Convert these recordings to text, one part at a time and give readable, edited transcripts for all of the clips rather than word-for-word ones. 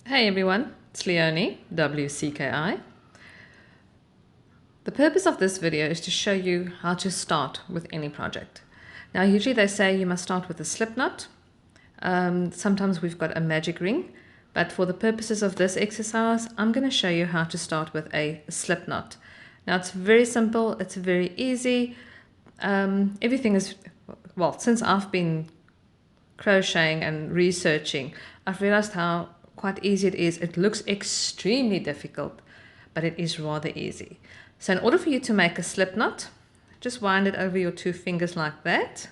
Hey everyone, it's Leonie, WCKI. The purpose of this video is to show you how to start with any project. Now usually they say you must start with a slip knot. Sometimes we've got a magic ring, but for the purposes of this exercise, I'm going to show you how to start with a slip knot. Now it's very simple, it's very easy. Everything is, well, since I've been crocheting and researching, I've realized how quite easy it is. It looks extremely difficult, but it is rather easy. So in order for you to make a slip knot, just wind it over your two fingers like that,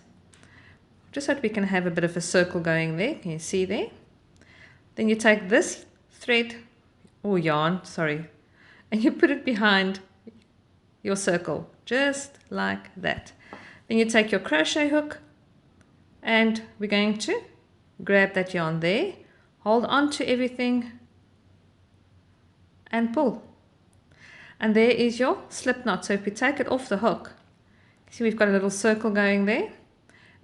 just so that we can have a bit of a circle going there. Can you see there? Then you take this thread or yarn, sorry, and you put it behind your circle, just like that. Then you take your crochet hook and we're going to grab that yarn there, hold on to everything and pull. And there is your slip knot. So if we take it off the hook, see we've got a little circle going there.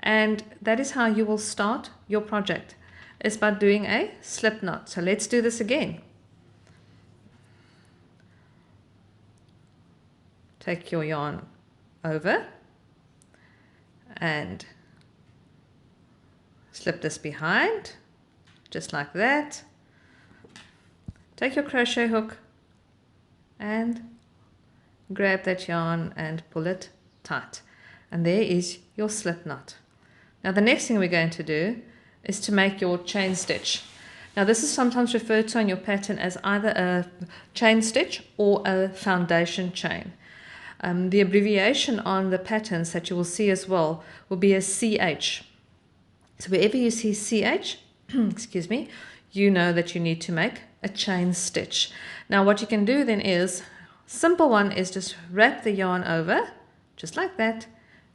And that is how you will start your project, is by doing a slip knot. So let's do this again. Take your yarn over and slip this behind, just like that. Take your crochet hook and grab that yarn and pull it tight. And there is your slip knot. Now the next thing we're going to do is to make your chain stitch. Now this is sometimes referred to on your pattern as either a chain stitch or a foundation chain. The abbreviation on the patterns that you will see as well will be a CH. So wherever you see CH, excuse me, you know that you need to make a chain stitch. Now what you can do then is, simple one is just wrap the yarn over, just like that,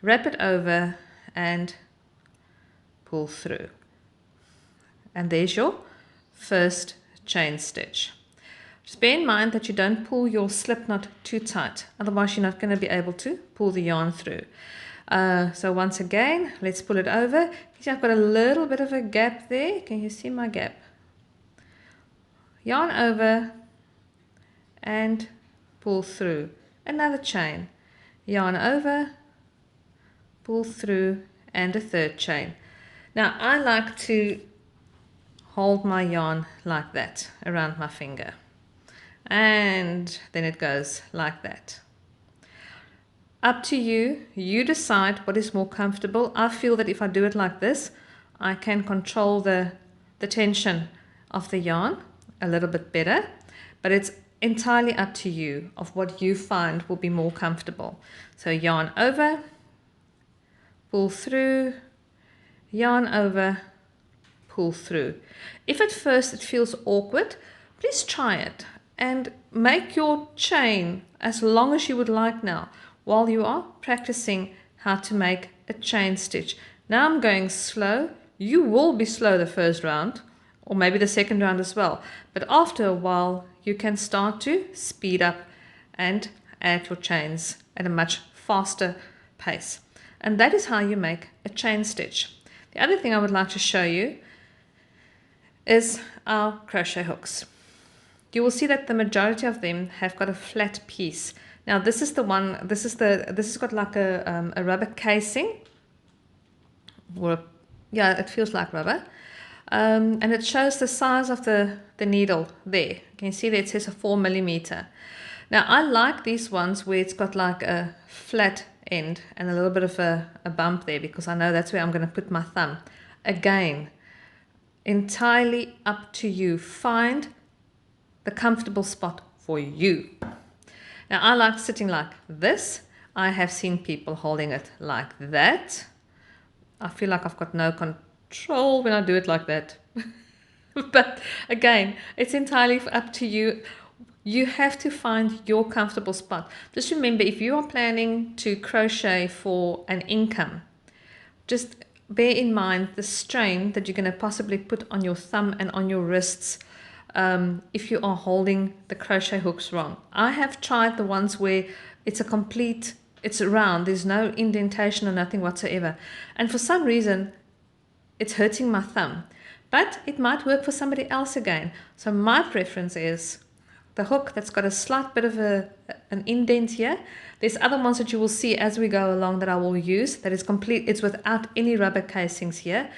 wrap it over and pull through. And there's your first chain stitch. Just bear in mind that you don't pull your slip knot too tight, otherwise you're not going to be able to pull the yarn through. So once again, let's pull it over. You see I've got a little bit of a gap there. Can you see my gap? Yarn over and pull through. Another chain. Yarn over, pull through, and a third chain. Now I like to hold my yarn like that around my finger. And then it goes like that. Up to you, you decide what is more comfortable. I feel that if I do it like this, I can control the tension of the yarn a little bit better, but it's entirely up to you of what you find will be more comfortable. So yarn over, pull through, yarn over, pull through. If at first it feels awkward, please try it and make your chain as long as you would like now, while you are practicing how to make a chain stitch. Now I'm going slow. You will be slow the first round, or maybe the second round as well. But after a while, you can start to speed up and add your chains at a much faster pace. And that is how you make a chain stitch. The other thing I would like to show you is our crochet hooks. You will see that the majority of them have got a flat piece. Now this is the one, this has got like a rubber casing, or yeah, it feels like rubber, and it shows the size of the needle there. Can you see that it says a 4 millimeter? Now I like these ones where it's got like a flat end and a little bit of a bump there, because I know that's where I'm going to put my thumb. Again, entirely up to you. Find the comfortable spot for you. Now I like sitting like this. I have seen people holding it like that. I feel like I've got no control when I do it like that. But again, it's entirely up to you. You have to find your comfortable spot. Just remember, if you are planning to crochet for an income, just bear in mind the strain that you're going to possibly put on your thumb and on your wrists if you are holding the crochet hooks wrong. I have tried the ones where it's round, there's no indentation or nothing whatsoever, and for some reason it's hurting my thumb. But it might work for somebody else again. So my preference is the hook that's got a slight bit of an indent here. There's other ones that you will see as we go along that I will use that is complete. It's without any rubber casings here.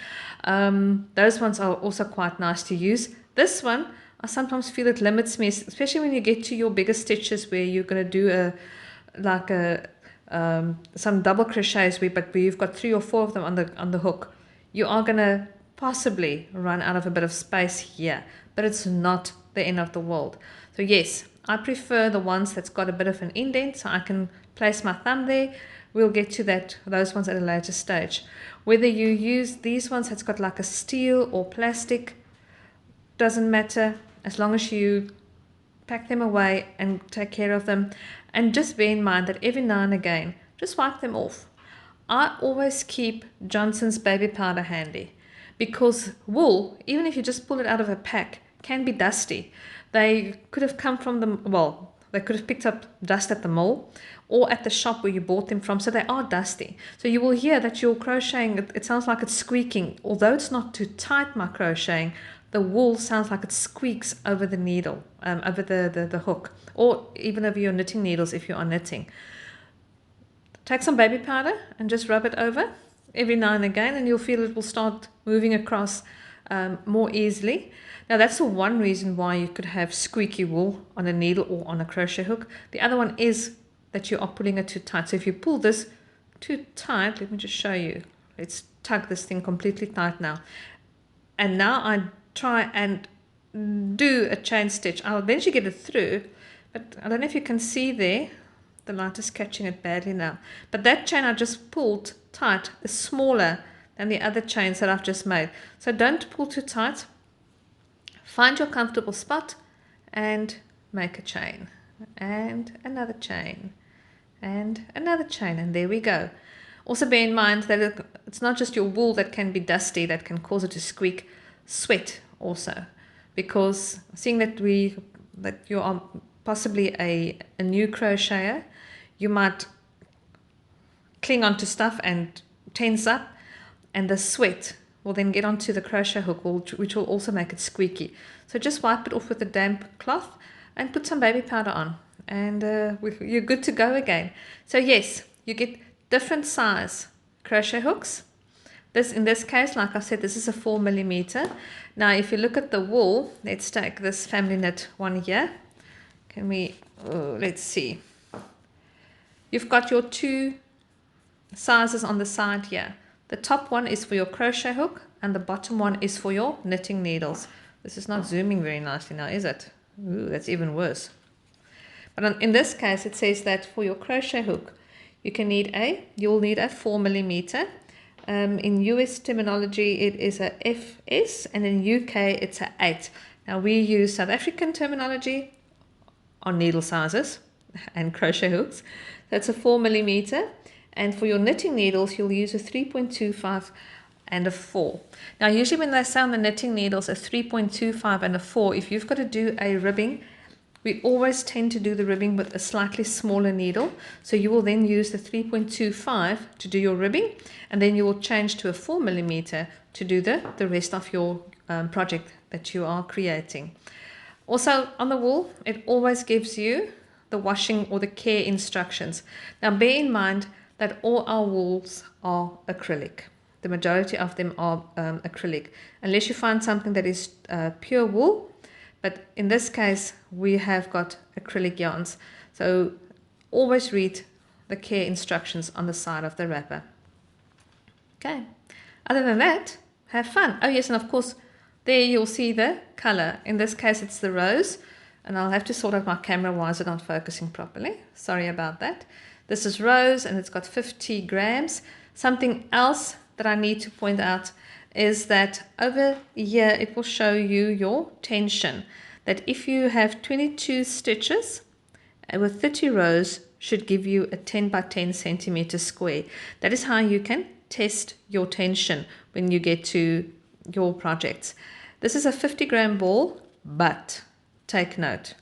Those ones are also quite nice to use. This one, I sometimes feel it limits me, especially when you get to your bigger stitches where you're going to do some double crochets where you've got 3 or 4 of them on the hook. You are going to possibly run out of a bit of space here, but it's not the end of the world. So yes, I prefer the ones that's got a bit of an indent, so I can place my thumb there. We'll get to those ones at a later stage. Whether you use these ones that's got like a steel or plastic, doesn't matter, as long as you pack them away and take care of them. And just bear in mind that every now and again, just wipe them off. I always keep Johnson's baby powder handy, because wool, even if you just pull it out of a pack, can be dusty. They could have come from they could have picked up dust at the mall or at the shop where you bought them from, so they are dusty. So you will hear that you're crocheting, it sounds like it's squeaking. Although it's not too tight, my crocheting, the wool sounds like it squeaks over the needle, over the hook, or even over your knitting needles if you are knitting. Take some baby powder and just rub it over every now and again, and you'll feel it will start moving across more easily. Now that's the one reason why you could have squeaky wool on a needle or on a crochet hook. The other one is that you are pulling it too tight. So if you pull this too tight, let me just show you. Let's tug this thing completely tight now. And now I try and do a chain stitch. I'll eventually get it through, but I don't know if you can see there. The light is catching it badly now. But that chain I just pulled tight is smaller than the other chains that I've just made. So don't pull too tight. Find your comfortable spot and make a chain. And another chain. And another chain. And there we go. Also bear in mind that it's not just your wool that can be dusty, that can cause it to squeak. Sweat also. Because seeing that you are possibly a new crocheter, you might cling onto stuff and tense up, and the sweat will then get onto the crochet hook, which will also make it squeaky. So just wipe it off with a damp cloth and put some baby powder on, and you're good to go again. So yes, you get different size crochet hooks. In this case, like I said, this is a 4mm. Now if you look at the wool, let's take this family knit one here. Let's see. You've got your 2 sizes on the side here. The top one is for your crochet hook and the bottom one is for your knitting needles. This is not zooming very nicely now, is it? Ooh, that's even worse. But in this case, it says that for your crochet hook, you'll need a 4mm. In US terminology, it is a FS, and in UK, it's a 8. Now we use South African terminology on needle sizes and crochet hooks. That's a 4mm. And for your knitting needles, you'll use a 3.25 and a 4. Now, usually when they say on the knitting needles a 3.25 and a 4, if you've got to do a ribbing, we always tend to do the ribbing with a slightly smaller needle. So you will then use the 3.25 to do your ribbing, and then you will change to a 4mm to do the rest of your project that you are creating. Also on the wool, it always gives you the washing or the care instructions. Now bear in mind that all our wools are acrylic. The majority of them are acrylic, unless you find something that is pure wool. But in this case, we have got acrylic yarns. So always read the care instructions on the side of the wrapper. Okay, other than that, have fun. Oh yes, and of course, there you'll see the color. In this case, it's the rose. And I'll have to sort out my camera. Why is it not focusing properly? Sorry about that. This is rose and it's got 50 grams. Something else that I need to point out is that over here it will show you your tension. That if you have 22 stitches with 30 rows, should give you a 10 by 10 centimeter square. That is how you can test your tension when you get to your projects. This is a 50-gram ball, but take note.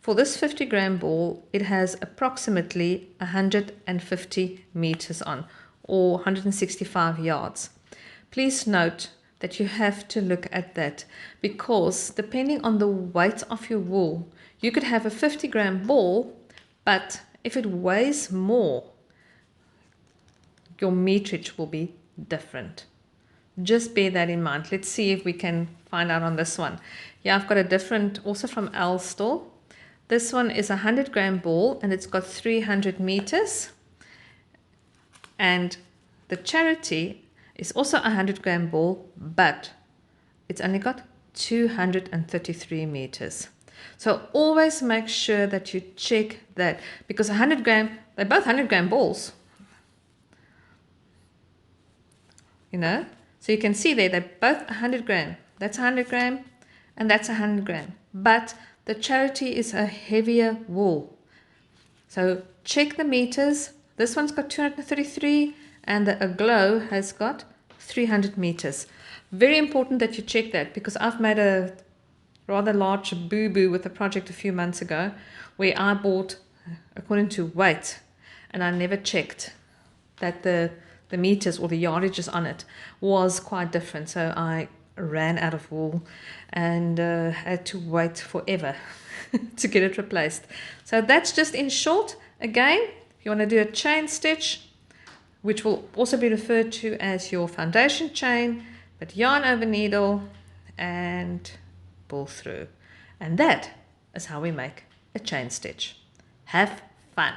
For this 50-gram ball, it has approximately 150 meters on, or 165 yards. Please note that you have to look at that, because depending on the weight of your wool, you could have a 50-gram ball, but if it weighs more, your meterage will be different. Just bear that in mind. Let's see if we can find out on this one. Yeah, I've got a different, also from Al store. This one is a 100-gram ball and it's got 300 meters. And the Charity is also a 100-gram ball, but it's only got 233 meters. So always make sure that you check that, because 100-gram, they're both 100-gram balls. You know, so you can see there, they're both 100 gram. That's 100 gram and that's 100 gram. But the Charity is a heavier wool. So check the meters. This one's got 233 and the Aglow has got 300 meters. Very important that you check that, because I've made a rather large boo-boo with a project a few months ago where I bought according to weight and I never checked that the meters or the yardages on it was quite different. So I ran out of wool and had to wait forever to get it replaced. So that's just in short. Again, if you want to do a chain stitch, which will also be referred to as your foundation chain, but yarn over needle and pull through. And that is how we make a chain stitch. Have fun.